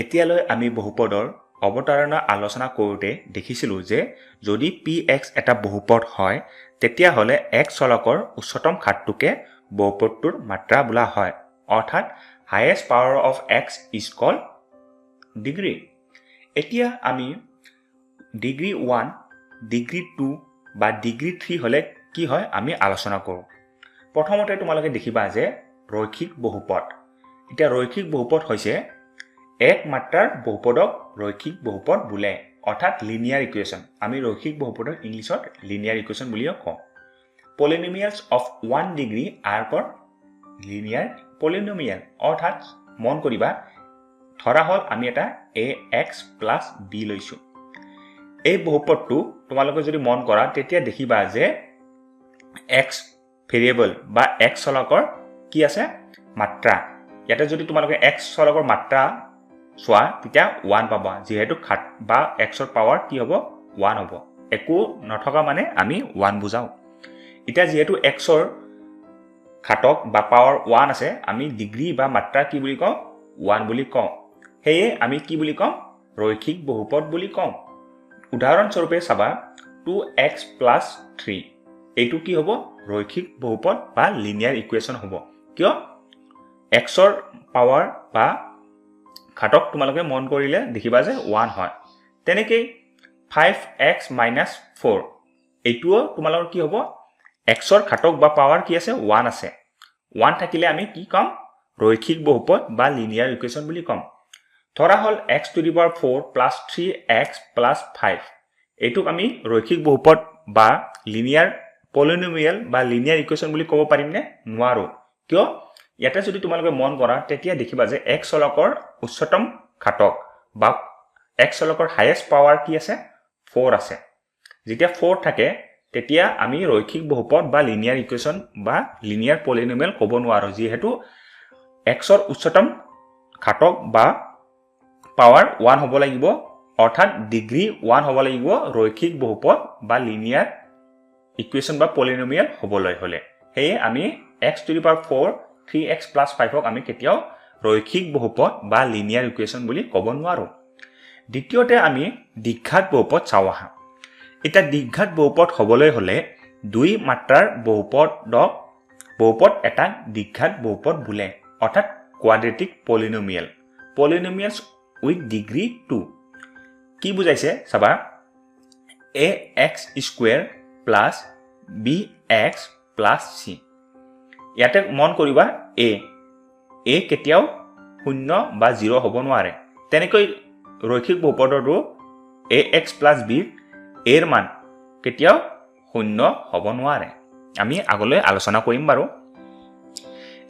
এতিয়ালৈ আমি বহুপদৰ অৱতাৰণা আলোচনা কৰোঁতে দেখিছিলোঁ যে যদি px এটা বহুপদ হয় তেতিয়াহ'লে x চলকৰ উচ্চতম ঘাতটোকে বহুপদটোৰ মাত্ৰা বোলা হয় অৰ্থাৎ highest power of x is called degree. এতিয়া আমি ডিগ্ৰী 1, ডিগ্ৰী 2 বা ডিগ্ৰী 3 হ'লে কি হয় আমি আলোচনা কৰোঁ। প্ৰথমতে তোমালোকে দেখিবা যে ৰৈখিক বহুপদ। এতিয়া ৰৈখিক বহুপদ হৈছে এক মাত্ৰাৰ বহুপদক ৰৈখিক বহুপদ বোলে অৰ্থাৎ লিনিয়াৰ ইকুৱেশ্যন। আমি ৰৈখিক বহুপদক ইংলিছত লিনিয়াৰ ইকুৱেশ্যন বুলিও কওঁ। Polynomials of 1 degree are called linear polynomial অৰ্থাৎ মন কৰিবা ধৰা হ'ল আমি এটা ax প্লাছ b লৈছোঁ। এই বহুপদটো তোমালোকে যদি মন কৰা তেতিয়া দেখিবা যে x ভেৰিয়েবল বা x চলকৰ কি আছে মাত্ৰা। ইয়াতে যদি তোমালোকে x চলকৰ মাত্ৰা চোৱা তেতিয়া 1 পাবা যিহেতু ঘাত বা x ৰ পাৱাৰ কি হ'ব 1 হ'ব। একো নথকা মানে আমি 1 বুজাওঁ। এতিয়া যিহেতু x ৰ ঘাতক বা পাৱাৰ 1 আছে আমি ডিগ্ৰী বা মাত্ৰা কি বুলি কওঁ 1 বুলি কওঁ। সেয়ে আমি কি বুলি কওঁ ৰৈখিক বহুপদ বুলি কওঁ। উদাহৰণস্বৰূপে চাবা 2x প্লাছ 3 এইটো কি হ'ব ৰৈখিক বহুপদ বা লিনিয়াৰ ইকুৱেশ্যন হ'ব। কিয় x ৰ পাৱাৰ বা ঘাতক তোমালোকে মন কৰিলে দেখিবা যে 1 হয়। তেনেকৈ 5x minus 4 এইটোও তোমালোকৰ কি হ'ব x ৰ ঘাতক বা পাৱাৰ কি আছে 1 আছে। 1 থাকিলে আমি কি কম ৰৈখিক বহুপদ বা লিনিয়াৰ ইকুৱেশ্যন বুলি কম। ধৰা হ'ল x to the power 4 plus 3x plus 5 এইটোক আমি ৰৈখিক বহুপদ বা লিনিয়াৰ পলিনমিয়েল বা লিনিয়াৰ ইকুৱেশ্যন বুলি ক'ব পাৰিমনে নোৱাৰো। কিয় ইয়াতে যদি তোমালোকে মন কৰা তেতিয়া দেখিবা যে x চলকৰ উচ্চতম ঘাতক বা x চলকৰ হাইয়েষ্ট পাৱাৰ কি আছে 4 আছে। যেতিয়া 4 থাকে তেতিয়া আমি ৰৈখিক বহুপদ বা লিনিয়াৰ ইকুৱেশ্যন বা লিনিয়াৰ পলিনমিয়েল ক'ব নোৱাৰো যিহেতু x ৰ উচ্চতম ঘাতক বা পাৱাৰ 1 হ'ব লাগিব অৰ্থাৎ ডিগ্ৰী 1 হ'ব লাগিব ৰৈখিক বহুপদ বা লিনিয়াৰ ইকুৱেশ্যন বা পলিনমিয়েল হ'বলৈ হ'লে। সেয়ে আমি x to the power 4 3x plus 5ক আমি কেতিয়াও ৰৈখিক বহুপদ বা লিনিয়াৰ ইকুৱেশ্যন বুলি ক'ব নোৱাৰো। দ্বিতীয়তে আমি দ্বিঘাত বহুপদ চাওঁ আহা। এটা দ্বিঘাত বহুপদ হ'বলৈ হ'লে দুই মাত্ৰাৰ বহুপদ এটা দ্বিঘাত বহুপদ বোলে অৰ্থাৎ কোৱাড্ৰেটিক পলিনমিয়েল। পলিনমিয়েলছ উইথ ডিগ্ৰী 2 কি বুজাইছে চাবা ax square plus bx plus c। ইয়াতে মন কৰিবা a কেতিয়াও 0 বা 0 হ'ব নোৱাৰে। তেনেকৈ ৰৈখিক বহুপদটো ax প্লাছ b এৰ মান কেতিয়াও 0 হ'ব নোৱাৰে। আমি আগলৈ আলোচনা কৰিম বাৰু।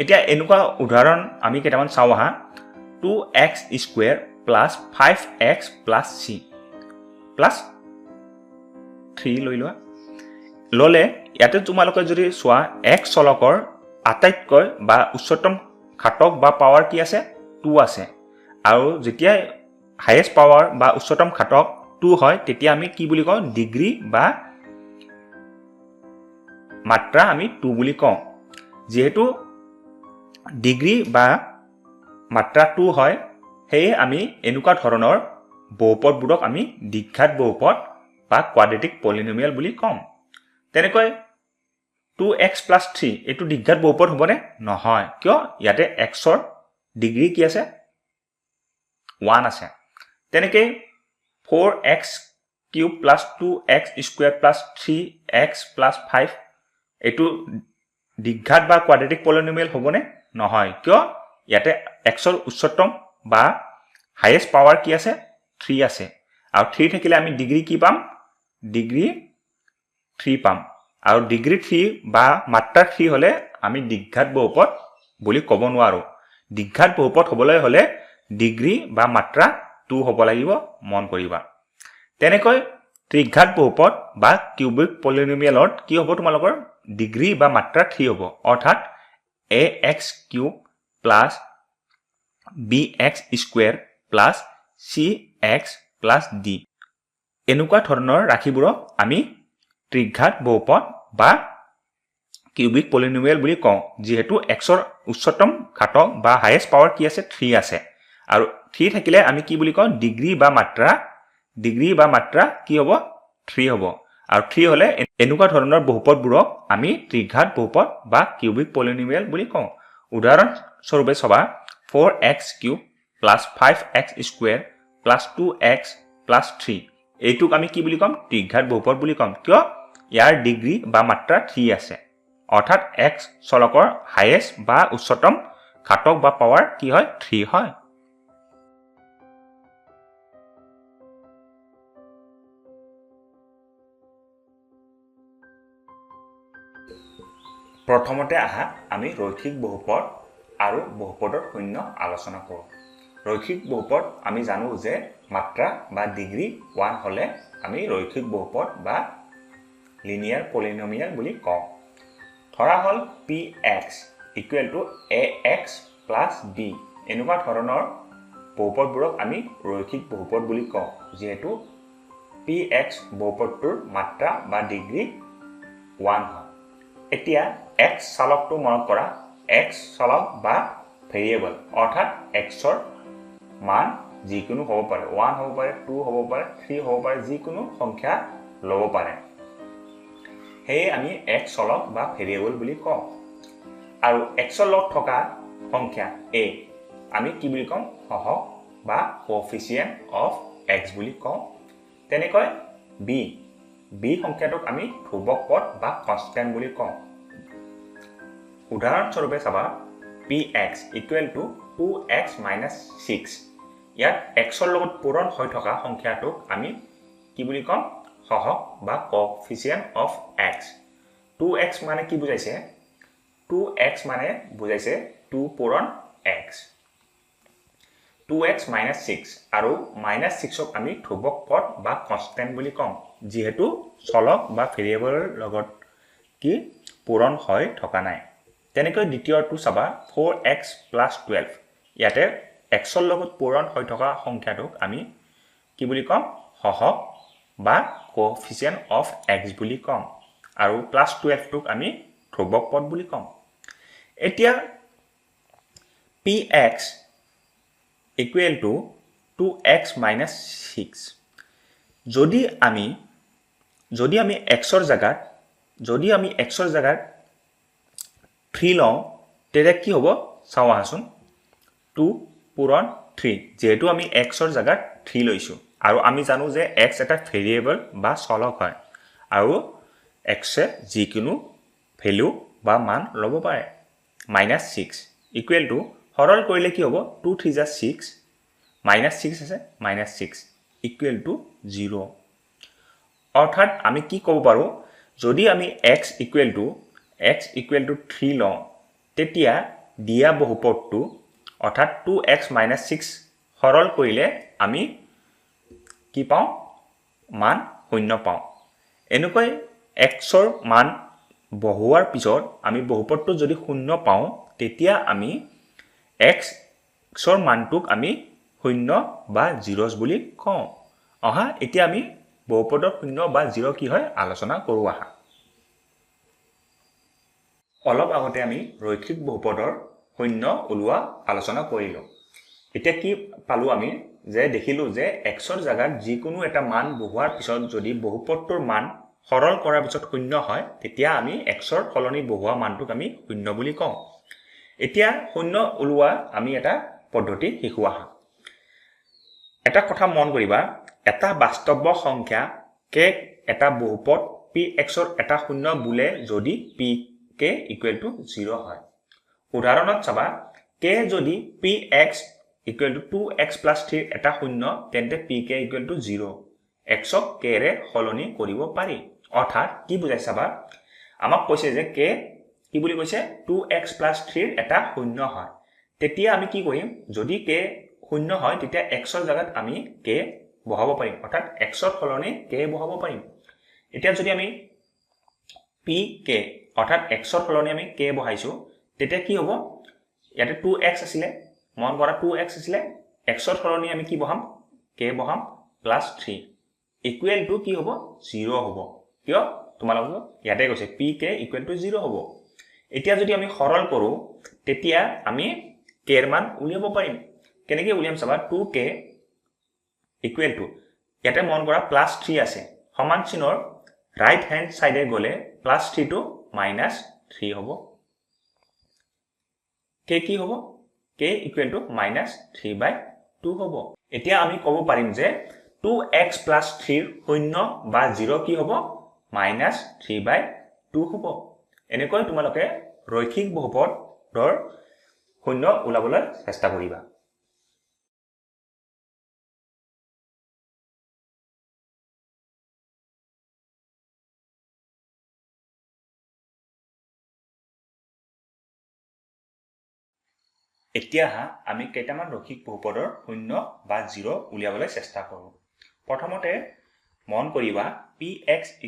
এতিয়া এনেকুৱা উদাহৰণ আমি কেইটামান চাওঁ আহা 2x square plus 5x plus c plus 3 লৈ লোৱা ল'লে ইয়াতে তোমালোকে যদি চোৱা x চলকৰ আটাইতকৈ বা উচ্চতম ঘাতক বা পাৱাৰ কি আছে 2 আছে আৰু যেতিয়া হাইয়েষ্ট পাৱাৰ বা উচ্চতম ঘাতক 2 হয় তেতিয়া আমি কি বুলি কওঁ ডিগ্ৰী বা মাত্ৰা আমি 2 বুলি কওঁ। যিহেতু ডিগ্ৰী বা মাত্ৰা 2 হয় সেয়ে আমি এনেকুৱা ধৰণৰ বহুপদবোৰক আমি দ্বিঘাত বহুপদ বা কোৱাড্ৰেটিক পলিনমিয়েল বুলি কম। তেনেকৈ 2x plus 3 এইটো দ্বিঘাত বহুপদ হ'বনে নহয় কিয় ইয়াতে x ৰ ডিগ্ৰী কি আছে 1 আছে। তেনেকৈ 4x cube plus 2x square plus 3x plus 5 এইটো দ্বিঘাত বা কোৱাড্ৰেটিক পলিনমিয়েল হ'বনে নহয় কিয় ইয়াতে x ৰ উচ্চতম বা হাইয়েষ্ট পাৱাৰ কি আছে 3 আছে আৰু 3 থাকিলে আমি ডিগ্ৰী কি পাম ডিগ্ৰী 3 পাম আৰু ডিগ্ৰী 3 বা মাত্ৰা 3 হ'লে আমি দ্বিঘাত বহুপদ বুলি ক'ব নোৱাৰো। দ্বিঘাত বহুপদ হ'বলৈ হ'লে ডিগ্ৰী বা মাত্ৰা 2 হ'ব লাগিব মন কৰিবা। তেনেকৈ ত্ৰিঘাত বহুপদ বা কিউবিক পলিনমিয়েলত কি হ'ব তোমালোকৰ ডিগ্ৰী বা মাত্ৰা 3 হ'ব অৰ্থাৎ ax cube plus bx square plus cx plus d এনেকুৱা ধৰণৰ ৰাশিবোৰক আমি ত্ৰিঘাত বহুপদ বা কিউবিক পলিনমিয়েল বুলি কওঁ যিহেতু x ৰ উচ্চতম ঘাতক বা হাইয়েষ্ট পাৱাৰ কি আছে 3 আছে আৰু 3 থাকিলে আমি কি বুলি কওঁ ডিগ্ৰী বা মাত্ৰা কি হ'ব 3 হ'ব আৰু 3 হলে এনেকুৱা ধৰণৰ বহুপদবোৰক আমি ত্ৰিঘাত বহুপদ বা কিউবিক পলিনোমিয়েল বুলি কওঁ উদাহৰণ স্বৰূপে চাবা 4x³ + 5x² + 2x + 3 এইটোক আমি কি বুলি কম ত্ৰিঘাত বহুপদ বুলি কম কিয় ইয়াৰ ডিগ্ৰী বা মাত্ৰা 3 আছে অৰ্থাৎ x চলকৰ হাইয়েষ্ট বা উচ্চতম ঘাতক বা পাৱাৰ কি হয় 3 হয় প্ৰথমতে আহা আমি ৰৈখিক বহুপদ আৰু বহুপদৰ শূন্য আলোচনা কৰোঁ ৰৈখিক বহুপদ আমি জানো যে মাত্ৰা বা ডিগ্ৰী 1 হলে আমি ৰৈখিক বহুপদ বা লিনিয়াৰ পলিনোমিয়েল বুলি কওঁ ধৰা হল px = ax + b এনেকুৱা ধৰণৰ বহুপদবোৰক আমি ৰৈখিক বহুপদ বুলি কওঁ যেহেতু px বহুপদটোৰ মাত্ৰা বা ডিগ্ৰী 1 হয় এতিয়া x চলকটো মনত কৰা x চলক বা ভেৰিয়েবল অৰ্থাৎ x ৰ মান যিকোনো হ'ব পাৰে 1 হ'ব পাৰে 2 হ'ব পাৰে 3 হ'ব পাৰে যিকোনো সংখ্যা ল'ব পাৰে হেই আমি x চলক বা ভেৰিয়েবল বুলি কওঁ আৰু x ৰ লগত থকা সংখ্যা a আমি কি বুলি কওঁ সহগ বা কোএফিচিয়েন্ট অফ x বুলি কওঁ তেনেকৈ b সংখ্যাটোক আমি ধ্ৰুৱক পদ বা কনষ্টেন্ট বুলি কওঁ উদাহৰণ স্বৰূপে চাবা px = 2x - 6 ইয়াত x ৰ লগত পূৰণ হৈ থকা সংখ্যাটোক আমি কি বুলি কম সহগ বা কোএফিচিয়েন্ট অফ x 2x মানে কি বুজাইছে 2x মানে বুজাইছে 2 পূৰণ x 2x - 6 আৰু -6ক আমি ধ্ৰুৱক পদ বা কনষ্টেন্ট বুলি কম যেহেতু চলক বা ভেৰিয়েবলৰ লগত কি পূৰণ হৈ থকা নাই তেনেকৈ দ্বিতীয়টো চাবা 4x + 12 ইয়াতে x ৰ লগত পূৰণ হৈ থকা সংখ্যাটোক আমি কি বুলি কম সহগ বা কোএফিচিয়েন্ট অফ x বুলি কম আৰু +12 টোক আমি ধ্ৰুৱক পদ বুলি কম এতিয়া px = 2x - 6 যদি আমি x ৰ জাগাত 3 লওঁ তেতিয়া কি হ'ব চাও আহাচোন 2 পূৰণ 3 যেহেতু আমি x ৰ জাগাত 3 লৈছো আৰু আমি জানো যে x এটা ভেৰিয়েবল বা চলক হয় আৰু x এ যিকোনো ভ্যালু বা মান ল'ব পাৰে -6 = সৰল কৰিলে কি হ'ব 2 3 * 6 -6 আছে -6 = 0 অৰ্থাৎ আমি কি ক'ব পাৰো যদি আমি x = 3 লওঁ তেতিয়া দিয়া বহুপদটো অৰ্থাৎ 2x - 6 সৰল কৰিলে আমি কি পাওঁ মান 0 পাওঁ এনেকৈ x ৰ মান বহুৱাৰ পিছত আমি বহুপদটো যদি 0 পাওঁ তেতিয়া আমি x ৰ মানটোক আমি 0 বা 0 বুলি কওঁ অহা এতিয়া আমি বহুপদৰ 0 বা 0 কি হয় আলোচনা কৰো আহা অলপ আগতে আমি ৰৈখিক বহুপদৰ 0 ওলোৱা আলোচনা কৰিলো এতিয়া কি পালো আমি যে দেখিলো যে x ৰ জাগাত যিকোনো এটা মান বহুৱাৰ পিছত যদি বহুপদটোৰ মান সৰল কৰাৰ পিছত 0 হয় তেতিয়া আমি x ৰ সলনি বহুৱা মানটোক আমি 0 বুলি কওঁ এতিয়া 0 ওলোৱা আমি এটা পদ্ধতি শিকো আহা এটা কথা মন কৰিবা এটা বাস্তৱ সংখ্যা k এটা বহুপদ px ৰ এটা 0 বোলে যদি pk = 0 হয় উদাহৰণত চাবা k যদি px = 2x + 3 এটা 0 তেন্তে pk = 0 x ক k ৰে সলনি কৰিব পাৰি অৰ্থাৎ কি বুজাই চাবা আমাক কৈছে যে k কি বুলি কৈছে 2x + 3 এটা 0 হয় তেতিয়া আমি কি কৰিম যদি k 0 হয় তেতিয়া x ৰ জাগাত আমি k বহাব পাৰিম অৰ্থাৎ x ৰ সলনি k বহাব পাৰিম এতিয়া যদি আমি pk অৰ্থাৎ x ৰ সলনি আমি k বহাইছো তেতিয়া কি হ'ব ইয়াতে 2x আছিল মন কৰা 2x আছিল x ৰ সলনি আমি কি বহাম k বহাম +3 = কি হ'ব 0 হ'ব কিয় তোমালোকক ইয়াতে কৈছে pk = 0 হ'ব এতিয়া যদি আমি সৰল কৰো তেতিয়া আমি k ৰ মান উলিয়াব পাৰিম k কেনেকৈ উলিয়াম চাবা 2k ইকুৱেল টু ইয়াতে মন কৰা +3 আছে সমান চিনৰ ৰাইট হেণ্ড সাইডে গলে +3 টু -3 হ'ব k কি হ'ব k ইকুৱেল টু -3/2 হ'ব এতিয়া আমি ক'ব পাৰিম যে 2x + 3 শূন্য বা 0 কি হ'ব -3/2 হ'ব এনেকৈ তোমালোকে ৰৈখিক বহুপদৰ শূন্য ওলাবলৈ চেষ্টা কৰিবা এতিয়া আমি কেইটামান ৰৈখিক বহুপদৰ শূন্য বা 0 উলিয়াবলৈ চেষ্টা কৰোঁ প্ৰথমতে মন কৰিবা px =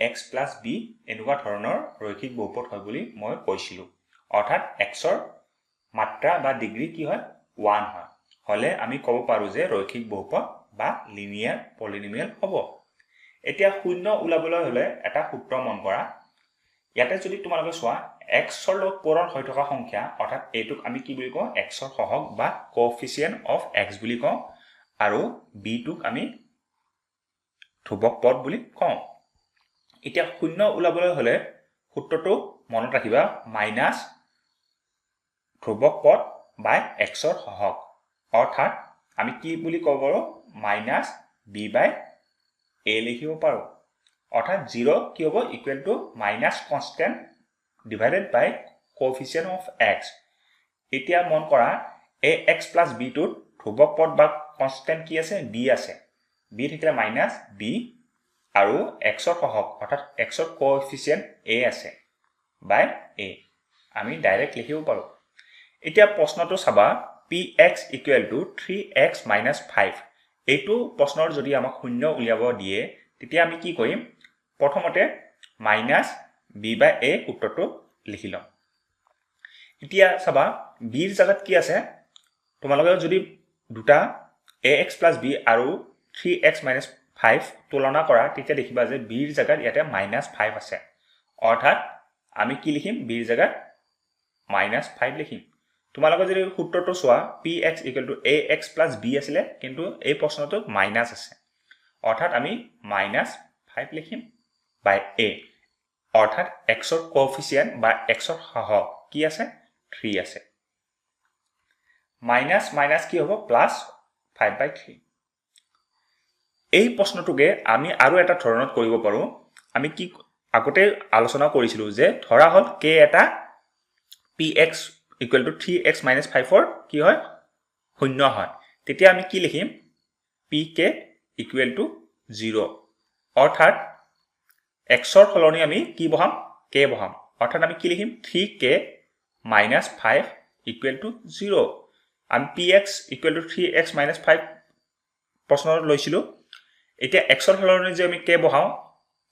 ax + b এনেকুৱা ধৰণৰ ৰৈখিক বহুপদ হয় বুলি মই কৈছিলো অৰ্থাৎ xৰ মাত্ৰা বা ডিগ্ৰী কি হয় 1 হয় হলে আমি ক'ব পাৰো যে ৰৈখিক বহুপদ বা লিনিয়াৰ পলিনোমিয়েল হ'ব এতিয়া শূন্য উলাবলৈ হলে এটা সূত্ৰ মন কৰা ইয়াতে যদি তোমালোকে চোৱা x ৰ লগত পূৰণ হৈ থকা সংখ্যা অৰ্থাৎ এইটোক আমি কি বুলি কওঁ x ৰ সহগ বা কোএফিচিয়েন্ট অফ x বুলি কওঁ আৰু b টোক আমি ধ্ৰুৱক পদ বুলি কওঁ এতিয়া শূন্য উলাবলৈ হলে সূত্ৰটো মনত ৰাখিবা মাইনাস ধ্ৰুৱক পদ বাই x ৰ সহগ অৰ্থাৎ আমি কি বুলি ক'ব পাৰো -b/a লিখিব পাৰো অৰ্থাৎ 0 কি হ'ব equal to minus constant divided by coefficient of x এতিয়া মন কৰা ax + b টোত ধ্ৰুৱক পদ বা কনস্ট্যান্ট কি আছে b আছে b থাকিলে -b আৰু x ৰ সহগ অৰ্থাৎ x ৰ কোএফিচিয়েন্ট a আছে বাই a আমি ডাইৰেক্ট লিখিব পাৰো এতিয়া প্ৰশ্নটো চাবা px = 3x - 5 এইটো প্ৰশ্নৰ যদি আমাক শূন্য উলিয়াব দিয়ে তেতিয়া আমি কি কৰিম প্ৰথমতে -b/a সূত্ৰটো লিখি লম এতিয়া চাবা b ৰ জাগাত কি আছে তোমালোকে যদি দুটা ax + b আৰু 3x - 5 তুলনা কৰা তেতিয়া দেখিবা যে b ৰ জাগাত ইয়াতে -5 আছে অৰ্থাৎ আমি কি লিখিম b ৰ জাগাত -5 লিখিম তোমালোকে যদি সূত্ৰটো চোৱা px = ax + b আছিল কিন্তু এই প্ৰশ্নটো মাইনাস আছে অৰ্থাৎ আমি -5 লিখিম বাই a অৰ্থাৎ x ৰ কোএফিচিয়েন্ট বা x ৰ সহগ কি আছে 3 আছে মাইনাস মাইনাস কি হ'ব +5/3 এই প্ৰশ্নটোকে আমি আৰু এটা ধৰণত কৰিব পাৰো আমি কি আগতে আলোচনা কৰিছিলো যে ধৰা হল k এটা px = 3x - 5 ৰ কি হয় শূন্য হয় তেতিয়া আমি কি লিখিম pk = 0 অৰ্থাৎ x ৰ সলনি আমি কি বহাম k বহাম অৰ্থাৎ আমি কি লিখিম 3k - 5 = 0 আমি px = 3x - 5 প্ৰশ্নত লৈছিলো এতিয়া x ৰ সলনি যে আমি k বহাও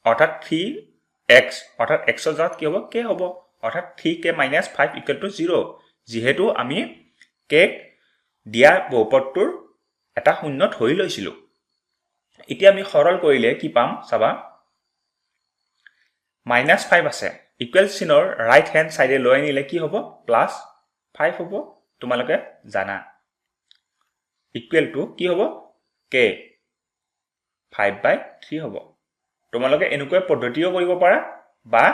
অৰ্থাৎ 3x অৰ্থাৎ x ৰ জাগাত কি হ'ব k হ'ব অৰ্থাৎ 3k - 5 = 0 যেহেতু আমি k দিয়া বহুপদটোৰ এটা শূন্য ধৰি লৈছিলো এতিয়া আমি সৰল কৰিলে কি পাম চাবা -5 আছে ইকুৱেল চিনৰ ৰাইট হেণ্ড সাইডে লৈ আনিলে কি হ'ব +5 হ'ব তোমালোকে জানা ইকুৱেল টু কি হ'ব k 5/3 হ'ব তোমালোকে এনেকৈ পদ্ধতিও কৰিব পাৰা বা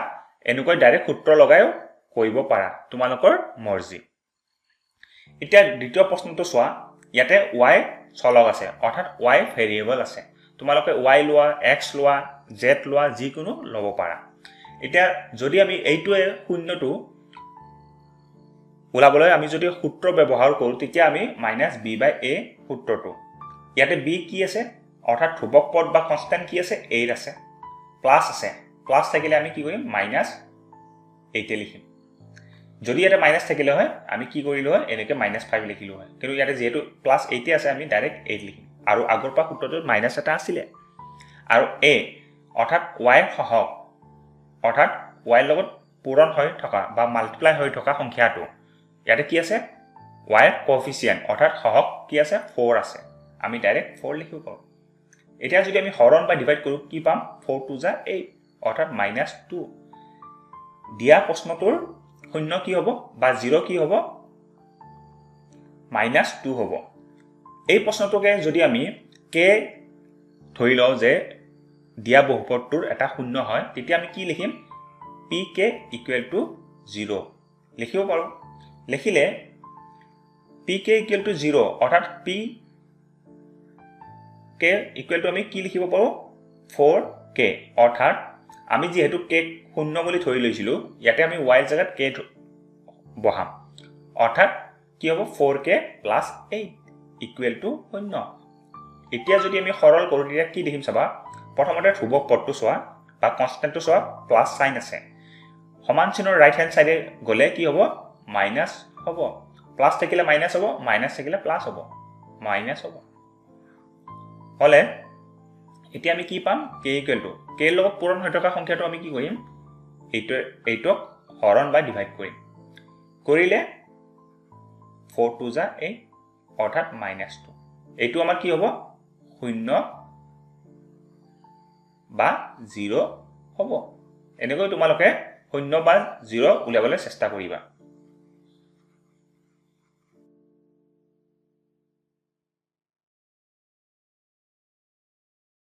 এনেকৈ ডাইৰেক্ট সূত্ৰ লগাইও কৰিব পাৰা তোমালোকৰ মৰ্জি এতিয়া দ্বিতীয় প্ৰশ্নটো চোৱা ইয়াতে y চলক আছে অৰ্থাৎ y ভেৰিয়েবল আছে তোমালোকে y লোৱা x লোৱা z লোৱা যিকোনো ল'ব পাৰা এতিয়া যদি আমি এইটোৱে শূন্যটো ওলাবলৈ আমি যদি সূত্ৰ ব্যৱহাৰ কৰো তেতিয়া আমি -b/a সূত্ৰটো ইয়াতে b কি আছে অৰ্থাৎ ধ্ৰুৱক পদ বা কনস্ট্যান্ট কি আছে 8 আছে প্লাস আছে প্লাস থাকিলে আমি কি কৰিম -8 লিখিম যদি এটা মাইনাস থাকিলে হয় আমি কি কৰিলো হয় এনেকে -5 লিখিলো হয় কিন্তু ইয়াতে যেহেতু +8 আছে আমি ডাইৰেক্ট 8 লিখিম আৰু আগৰ পৰা সূত্ৰটোত মাইনাস এটা আছিল আৰু a অৰ্থাৎ y ৰ সহগ অৰ্থাৎ y ৰ লগত পূৰণ হৈ থকা বা মাল্টিপ্লাই হৈ থকা সংখ্যাটো ইয়াতে কি আছে y ৰ কোএফিচিয়েন্ট অৰ্থাৎ সহগ কি আছে 4 আছে আমি ডাইৰেক্ট 4 লিখিব পাৰো এতিয়া যদি আমি হৰণ বা ডিভাইড কৰো কি পাম 4 2 যা 8 অৰ্থাৎ -2 দিয়া প্ৰশ্নটোৰ শূন্য কি হ'ব বা 0 কি হ'ব -2 হ'ব এই প্ৰশ্নটোকে যদি আমি k ধৰি লওঁ যে দিয়া বহুপদটোৰ এটা শূন্য হয় তেতিয়া আমি কি লিখিম pk = 0 লিখিব পাৰোঁ লিখিলে pk = 0 অৰ্থাৎ pk = আমি কি লিখিব পাৰোঁ 4k অৰ্থাৎ আমি যেহেতু k শূন্য বুলি ধৰি লৈছিলোঁ ইয়াতে আমি y জাগাত k বহাম অৰ্থাৎ কি হ'ব 4k + 8 = 0 এতিয়া যদি আমি সৰল কৰোঁ তেতিয়া কি লিখিম চাবা প্ৰথমতে ধ্ৰুৱক পদটো চোৱা বা কনষ্টেণ্টটো চোৱা প্লাস সাইন আছে সমান চিনৰ ৰাইট হ্যান্ড সাইডে গলে কি হ'ব মাইনাস হ'ব প্লাস থাকিলে মাইনাস হ'ব মাইনাস থাকিলে প্লাস হ'ব মাইনাস হ'ব হলে এতিয়া আমি কি পাম k = k লগত পূৰণ হৈ থকা সংখ্যাটো আমি কি কৰিম এইটোক হৰণ বা ডিভাইড কৰিম কৰিলে 4 2 যা 8 অৰ্থাৎ -2 এইটো আমাৰ কি হ'ব 0 বা 0 হ'ব এনেকৈ তোমালোকে 0 বা 0 উলিয়াবলৈ চেষ্টা কৰিবা